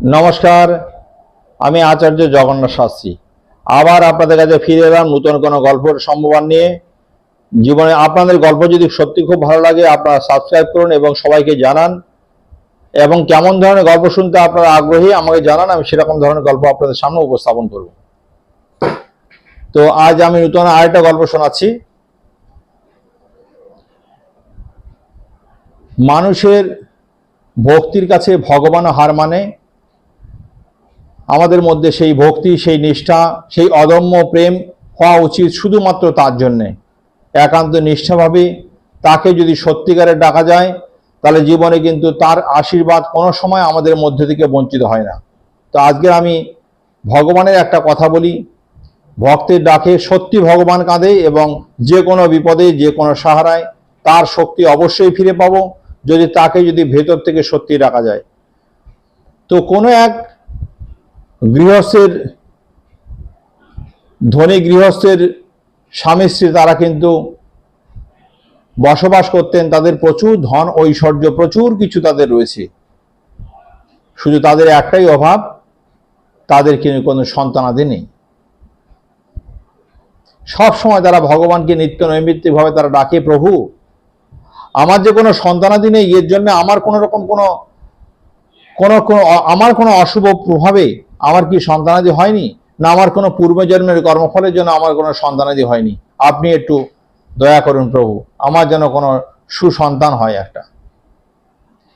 নমস্কার, আমি আচার্য জগন্নাথ শাস্ত্রী আবার আপনাদের কাছে ফিরে এলাম নতুন কোনো গল্পের সম্ভাবনা নিয়ে। জীবনে আপনাদের গল্প যদি সত্যি খুব ভালো লাগে আপনারা সাবস্ক্রাইব করুন এবং সবাইকে জানান, এবং কেমন ধরনের গল্প শুনতে আপনারা আগ্রহী আমাকে জানান, আমি সেরকম ধরনের গল্প আপনাদের সামনে উপস্থাপন করব। তো আজ আমি নতুন আরেকটা গল্প শোনাচ্ছি। মানুষের ভক্তির কাছে ভগবানও হার মানে। আমাদের মধ্যে সেই ভক্তি, সেই নিষ্ঠা, সেই অদম্য প্রেম হওয়া উচিত শুধুমাত্র তার জন্যে। একান্ত নিষ্ঠাভাবে তাকে যদি সত্যিকারে ডাকা যায় তাহলে জীবনে কিন্তু তার আশীর্বাদ কোনো সময় আমাদের মধ্যে থেকে বঞ্চিত হয় না। তো আজকে আমি ভগবানের একটা কথা বলি। ভক্তের ডাকে সত্যি ভগবান কাঁদে, এবং যে কোনো বিপদে, যে কোনো সাহারায় তার শক্তি অবশ্যই ফিরে পাবো যদি তাকে ভেতর থেকে সত্যি ডাকা যায়। তো কোনো এক গৃহস্থের, ধনী গৃহস্থের স্বামী স্ত্রী তারা কিন্তু বসবাস করতেন। তাদের প্রচুর ধন ঐশ্বর্য, প্রচুর কিছু তাদের রয়েছে, শুধু তাদের একটাই অভাব, তাদের কিন্তু কোনো সন্তানাদি নেই। সব সময় তারা ভগবানকে নিত্য নৈমিত্তিকভাবে তারা ডাকে, প্রভু আমার যে কোনো সন্তানাদি নেই, এর জন্য আমার কোনো রকম আমার কোনো অশুভ প্রভাবে আমার কি সন্তানাদি হয়নি, না আমার কোনো পূর্বজন্মের কর্মফলের জন্য আমার কোনো সন্তানাদি হয়নি, আপনি একটু দয়া করুন প্রভু, আমার যেন কোনো সুসন্তান হয় একটা।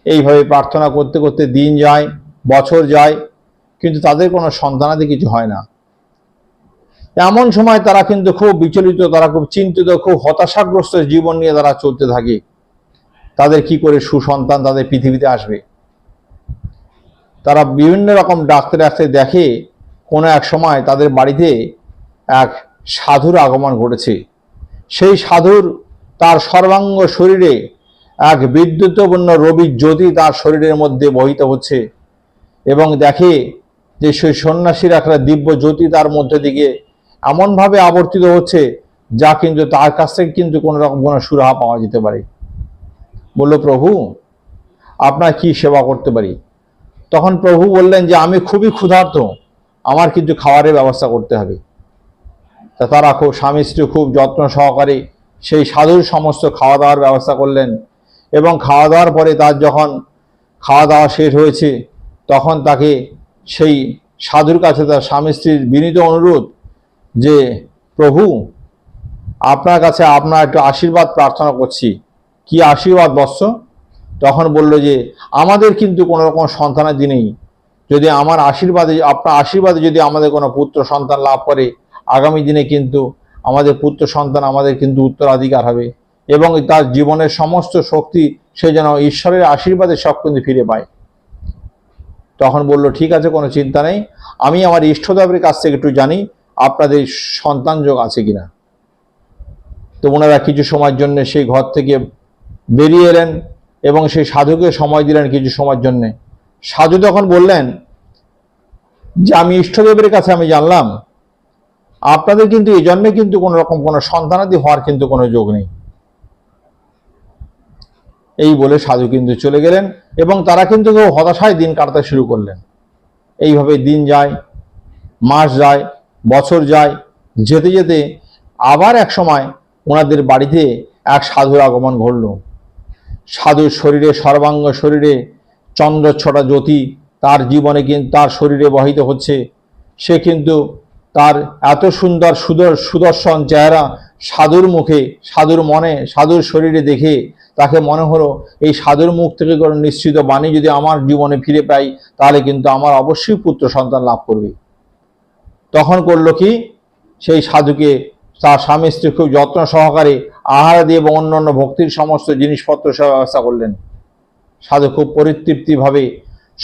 এইভাবে প্রার্থনা করতে করতে দিন যায়, বছর যায়, কিন্তু তাদের কোনো সন্তানাদি কিছু হয় না। এমন সময় তারা কিন্তু খুব বিচলিত, তারা খুব চিন্তিত, খুব হতাশাগ্রস্ত জীবন নিয়ে তারা চলতে থাকে। তাদের কি করে সুসন্তান তাদের পৃথিবীতে আসবে। তারা বিভিন্ন রকম ডাক্তার দেখে, কোনো এক সময় তাদের বাড়িতে এক সাধুর আগমন ঘটেছে। সেই সাধুর তার সর্বাঙ্গ শরীরে এক বিদ্যুৎপূর্ণ রবির জ্যোতি তার শরীরের মধ্যে বহিত হচ্ছে, এবং দেখে যে সেই সন্ন্যাসীর একটা দিব্য জ্যোতি তার মধ্যে দিকে এমনভাবে আবর্তিত হচ্ছে যা কিন্তু তার কাছ থেকে কিন্তু কোনো রকম কোনো সুরাহা পাওয়া যেতে পারে। বলল, প্রভু আপনার কি সেবা করতে পারি? তখন প্রভু বললেন যে আমি খুবই ক্ষুধার্ত, আমার কিন্তু খাবারের ব্যবস্থা করতে হবে। তা তারা খুব স্বামী স্ত্রী খুব যত্ন সহকারে সেই সাধুর সমস্ত খাওয়া দাওয়ার ব্যবস্থা করলেন, এবং খাওয়া দাওয়ার পরে তার যখন খাওয়া দাওয়া শেষ হয়েছে তখন তাকে সেই সাধুর কাছে তার স্বামী স্ত্রীর বিনীত অনুরোধ যে প্রভু আপনার কাছে আপনার একটু আশীর্বাদ প্রার্থনা করছি। কি আশীর্বাদ বৎস? তখন বলল যে আমাদের কিন্তু কোনো রকম সন্তানাদি নেই, যদি আমার আশীর্বাদে, আপনার আশীর্বাদে যদি আমাদের কোনো পুত্র সন্তান লাভ করে, আগামী দিনে কিন্তু আমাদের পুত্র সন্তান আমাদের কিন্তু উত্তরাধিকার হবে, এবং তার জীবনের সমস্ত শক্তি সে যেন ঈশ্বরের আশীর্বাদে সব কিন্তু ফিরে পায়। তখন বলল, ঠিক আছে, কোনো চিন্তা নেই, আমি আমার ইষ্টদেবের কাছ থেকে একটু জানি আপনাদের সন্তান যোগ আছে কিনা। তো ওনারা কিছু সময়ের জন্য সেই ঘর থেকে বেরিয়ে এলেন এবং সেই সাধুকে সময় দিলেন কিছু সময়ের জন্যে। সাধু তখন বললেন যে আমি ইষ্টদেবের কাছে আমি জানলাম আপনাদের কিন্তু এই জন্মে কিন্তু কোনো রকম কোনো সন্তানাদি হওয়ার কিন্তু কোনো যোগ নেই। এই বলে সাধু কিন্তু চলে গেলেন, এবং তারা কিন্তু হতাশায় দিন কাটাতে শুরু করলেন। এইভাবে দিন যায়, মাস যায়, বছর যায়, যেতে যেতে আবার এক সময় ওনাদের বাড়িতে এক সাধুর আগমন ঘটল। সাধুর শরীরে, সর্বাঙ্গ শরীরে চন্দ্রছটা জ্যোতি তার জীবনে কিন্তু তার শরীরে বহিত হচ্ছে। সে কিন্তু তার এত সুন্দর সুদর্শন চেহারা সাধুর মুখে, সাধুর মনে, সাধুর শরীরে দেখে তাকে মনে হলো এই সাধুর মুখ থেকে কোনো নিশ্চিত বাণী যদি আমার জীবনে ফিরে পাই তাহলে কিন্তু আমার অবশ্যই পুত্র সন্তান লাভ করবে। তখন করলো কি, সেই সাধুকে তার স্বামী স্ত্রী খুব যত্ন সহকারে আহার দিয়ে এবং অন্যান্য ভক্তির সমস্ত জিনিসপত্র সব ব্যবস্থা করলেন। সাধু খুব পরিতৃপ্তিভাবে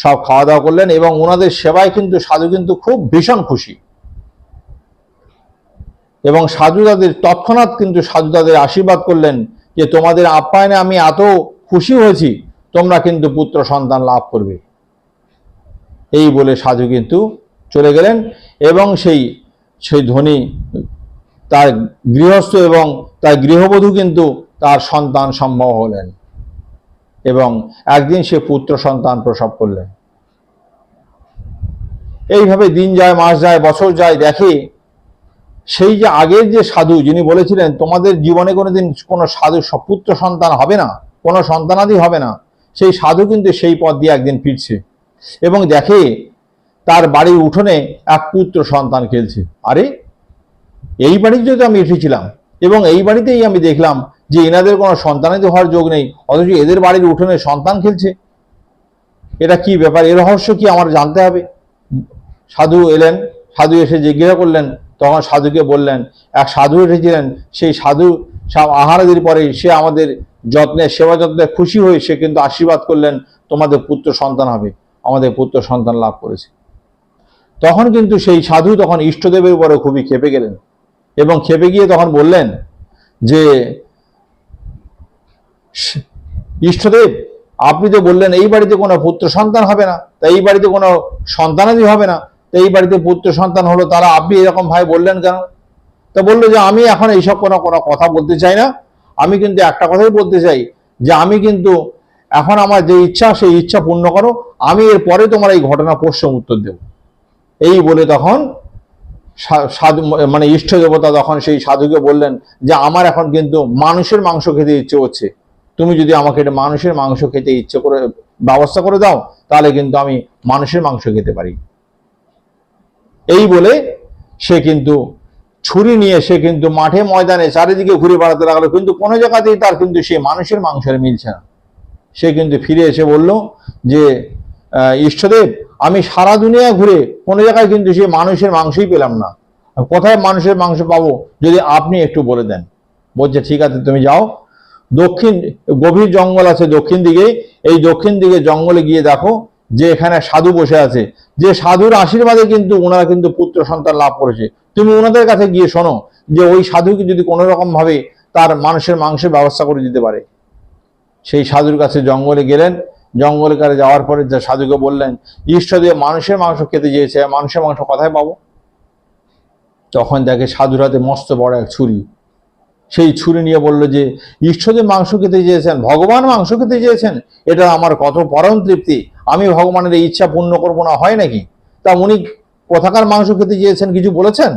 সব খাওয়া দাওয়া করলেন, এবং ওনাদের সেবায় কিন্তু সাধু কিন্তু খুব ভীষণ খুশি। এবং সাধু তাদের তৎক্ষণাৎ কিন্তু সাধু তাদের আশীর্বাদ করলেন যে তোমাদের আপ্যায়নে আমি এত খুশি হয়েছি, তোমরা কিন্তু পুত্র সন্তান লাভ করবে। এই বলে সাধু কিন্তু চলে গেলেন, এবং সেই ধনী তার গৃহস্থ এবং তার গৃহবধূ কিন্তু তার সন্তান সম্ভব হলেন, এবং একদিন সে পুত্র সন্তান প্রসব করলেন। এইভাবে দিন যায়, মাস যায়, বছর যায়, দেখে সেই যে আগের যে সাধু যিনি বলেছিলেন তোমাদের জীবনে কোনোদিন কোনো সাধু পুত্র সন্তান হবে না, কোনো সন্তানাদি হবে না, সেই সাধু কিন্তু সেই পথ দিয়ে একদিন ফিরছে এবং দেখে তার বাড়ির উঠোনে এক পুত্র সন্তান খেলছে। আরে, এই বাড়িতে তো আমি এসেছিলাম এবং এই বাড়িতেই আমি দেখলাম যে এনাদের কোনো সন্তানাদি হওয়ার যোগ নেই, অথচ এদের বাড়ির উঠোনে সন্তান খেলছে। এটা কি ব্যাপার, এর রহস্য কি আমার জানতে হবে। সাধু এলেন, সাধু এসে জিজ্ঞাসা করলেন, তখন সাধুকে বললেন, এক সাধু এসেছিলেন, সেই সাধু সব আহারাদির পরে সে আমাদের যত্নে সেবা যত্নে খুশি হয়ে সে কিন্তু আশীর্বাদ করলেন তোমাদের পুত্র সন্তান হবে, আমাদের পুত্র সন্তান লাভ করেছে। তখন কিন্তু সেই সাধু তখন ইষ্টদেবের উপরে খুবই ক্ষেপে গেলেন এবং ক্ষেপে গিয়ে তখন বললেন যে ইষ্টদেব, আপনি তো বললেন এই বাড়িতে কোনো পুত্র সন্তান হবে না, তাই এই বাড়িতে কোনো সন্তানাদি হবে না, তো এই বাড়িতে পুত্র সন্তান হলো, তারা আপনি এরকম ভাই বললেন কেন? তা বললো যে আমি এখন এইসব কোনো কোনো কথা বলতে চাই না, আমি কিন্তু একটা কথাই বলতে চাই যে আমি কিন্তু এখন আমার যে ইচ্ছা সেই ইচ্ছা পূর্ণ করো, আমি এরপরে তোমার এই ঘটনা প্রশ্ন উত্তর দেব। এই বলে তখন সাধু মানে ইষ্ট দেবতা তখন সেই সাধুকে বললেন যে আমার এখন কিন্তু মানুষের মাংস খেতে ইচ্ছে হচ্ছে, তুমি যদি আমাকে এটা মানুষের মাংস খেতে ইচ্ছে করে ব্যবস্থা করে দাও তাহলে কিন্তু আমি মানুষের মাংস খেতে পারি। এই বলে সে কিন্তু ছুরি নিয়ে সে কিন্তু মাঠে ময়দানে চারিদিকে ঘুরে বেড়াতে লাগলো, কিন্তু কোনো জায়গাতেই তার কিন্তু সে মানুষের মাংসের মিলছে না। সে কিন্তু ফিরে এসে বলল যে ইষ্টদেব, আমি সারা দুনিয়া ঘুরে কোনো জায়গায় কিন্তু সে মানুষের মাংসই পেলাম না, কোথায় মানুষের মাংস পাবো যদি আপনি একটু বলে দেন। বলছে ঠিক আছে, তুমি যাও, দক্ষিণ গভীর জঙ্গল আছে দক্ষিণ দিকে, এই দক্ষিণ দিকে জঙ্গলে গিয়ে দেখো যে এখানে সাধু বসে আছে, যে সাধুর আশীর্বাদে কিন্তু ওনারা কিন্তু পুত্র সন্তান লাভ করেছে, তুমি ওনাদের কাছে গিয়ে শোনো যে ওই সাধুকে যদি কোনো রকম ভাবে তার মানুষের মাংসের ব্যবস্থা করে দিতে পারে। সেই সাধুর কাছে জঙ্গলে গেলেন, জঙ্গলের কাছে যাওয়ার পরে যে সাধুকে বললেন ইষ্টদেব মানুষের মাংস খেতে চেয়েছে, মানুষের মাংস কোথায় পাবো? তখন দেখে সাধুর হাতে মস্ত বড় এক ছুরি, সেই ছুরি নিয়ে বলল যে ইষ্টদেব মাংস খেতে চেয়েছেন, ভগবান মাংস খেতে চেয়েছেন, এটা আমার কত পরম তৃপ্তি, আমি ভগবানের এই ইচ্ছা পূর্ণ করবো না হয় নাকি? তা উনি কোথাকার মাংস খেতে চেয়েছেন কিছু বলেছেন?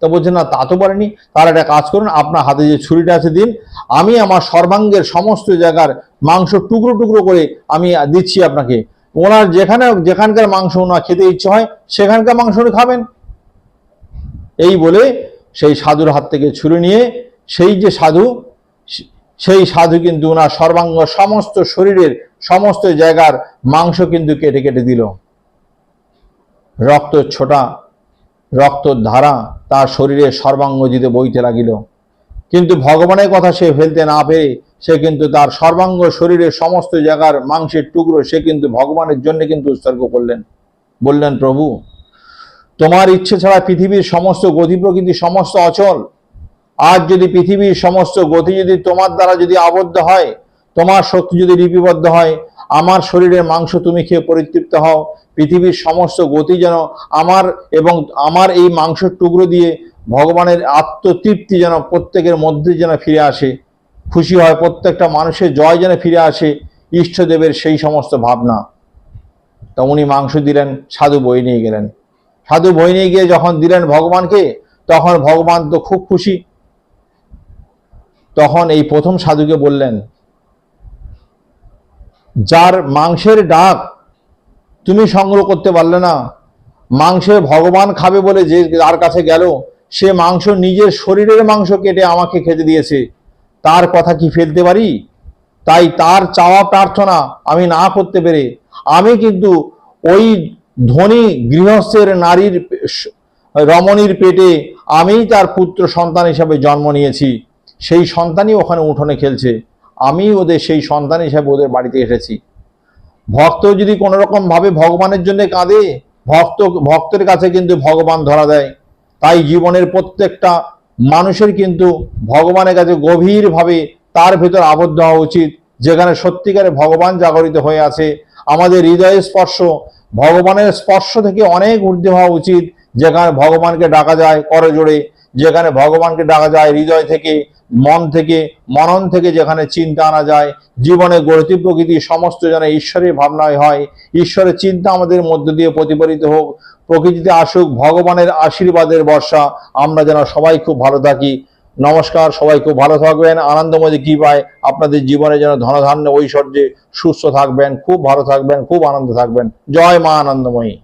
তা বলছেন না, তা তো বলেনি। তার একটা কাজ করুন, আপনার হাতে যে ছুরিটা আছে দিন, আমি আমার সর্বাঙ্গের সমস্ত জায়গার মাংস টুকরো টুকরো করে আমি দিচ্ছি আপনাকে, ওনার যেখানকার মাংস ওনার খেতে ইচ্ছে হয় সেখানকার মাংস উনি খাবেন। এই বলে সেই সাধুর হাত থেকে ছুরি নিয়ে সেই যে সাধু, সেই সাধু কিন্তু ওনার সর্বাঙ্গ সমস্ত শরীরের সমস্ত জায়গার মাংস কিন্তু কেটে কেটে দিল। রক্ত ছোটা, রক্তর ধারা তার শরীরে সর্বাঙ্গ দিতে বইতে লাগিল, কিন্তু ভগবানের কথা সে ফেলতে না পেরে সে কিন্তু তার সর্বাঙ্গ শরীরের সমস্ত জায়গার মাংসের টুকরো সে কিন্তু ভগবানের জন্য কিন্তু উৎসর্গ করলেন। বললেন প্রভু, তোমার ইচ্ছে ছাড়া পৃথিবীর সমস্ত গতি প্রকৃতি সমস্ত অচল, আজ যদি পৃথিবীর সমস্ত গতি যদি তোমার দ্বারা যদি আবদ্ধ হয়, তোমার শক্তি যদি লিপিবদ্ধ হয়, আমার শরীরের মাংস তুমি খেয়ে পরিতৃপ্ত হও, পৃথিবীর সমস্ত গতি যেন আমার এবং আমার এই মাংসের টুকরো দিয়ে ভগবানের আত্মতৃপ্তি যেন প্রত্যেকের মধ্যে যেন ফিরে আসে, খুশি হয়, প্রত্যেকটা মানুষের জয় যেন ফিরে আসে, ইষ্টদেবের সেই সমস্ত ভাবনা। তা উনি মাংস দিলেন, সাধু বই নিয়ে গেলেন। সাধু বই নিয়ে গিয়ে যখন দিলেন ভগবানকে, তখন ভগবান তো খুব খুশি। তখন এই প্রথম সাধুকে বললেন, যার মাংসের ডাক তুমি সংগ্রহ করতে পারলে না, মাংসে ভগবান খাবে বলে যে যার কাছে গেল, সে মাংস নিজের শরীরের মাংস কেটে আমাকে খেতে দিয়েছে, তার কথা কি ফেলতে পারি? তাই তার চাওয়া প্রার্থনা আমি না করতে পেরে আমি কিন্তু ওই ধনী গৃহস্থের নারীর রমণীর পেটে আমিই তার পুত্র সন্তান হিসাবে জন্ম নিয়েছি, সেই সন্তানই ওখানে উঠোনে খেলছে, আমি ওদের সেই সন্তান হিসাবে ওদের বাড়িতে এসেছি। ভক্ত যদি কোনো রকম ভাবে ভগবানের জন্য কাঁদে, ভক্তের কাছে কিন্তু ভগবান ধরা দেয়। তাই জীবনের প্রত্যেকটা মানুষের কিন্তু ভগবানের কাছে গভীরভাবে তার ভেতর আবদ্ধ হওয়া উচিত, যেখানে সত্যিকারে ভগবান জাগরিত হয়ে আছে। আমাদের হৃদয়ের স্পর্শ ভগবানের স্পর্শ থেকে অনেক ঊর্ধ্বে হওয়া উচিত, যেখানে ভগবানকে ডাকা যায় করজোড়ে, যেখানে ভগবানকে ডাকা যায় হৃদয় থেকে, মন থেকে, মনন থেকে, যেখানে চিন্তা আনা যায়, জীবনে গতি প্রকৃতি সমস্ত যেন ঈশ্বরের ভাবনায় হয়। ঈশ্বরের চিন্তা আমাদের মধ্য দিয়ে প্রতিফলিত হোক, প্রকৃতিতে আসুক ভগবানের আশীর্বাদের বর্ষা। আমরা যেন সবাই খুব ভালো থাকি। নমস্কার, সবাই খুব ভালো থাকবেন, আনন্দময় কৃপায় আপনাদের জীবনে যেন ধনধান্য ঐশ্বর্যে সুস্থ থাকবেন, খুব ভালো থাকবেন, খুব আনন্দ থাকবেন। জয় মা আনন্দময়ী।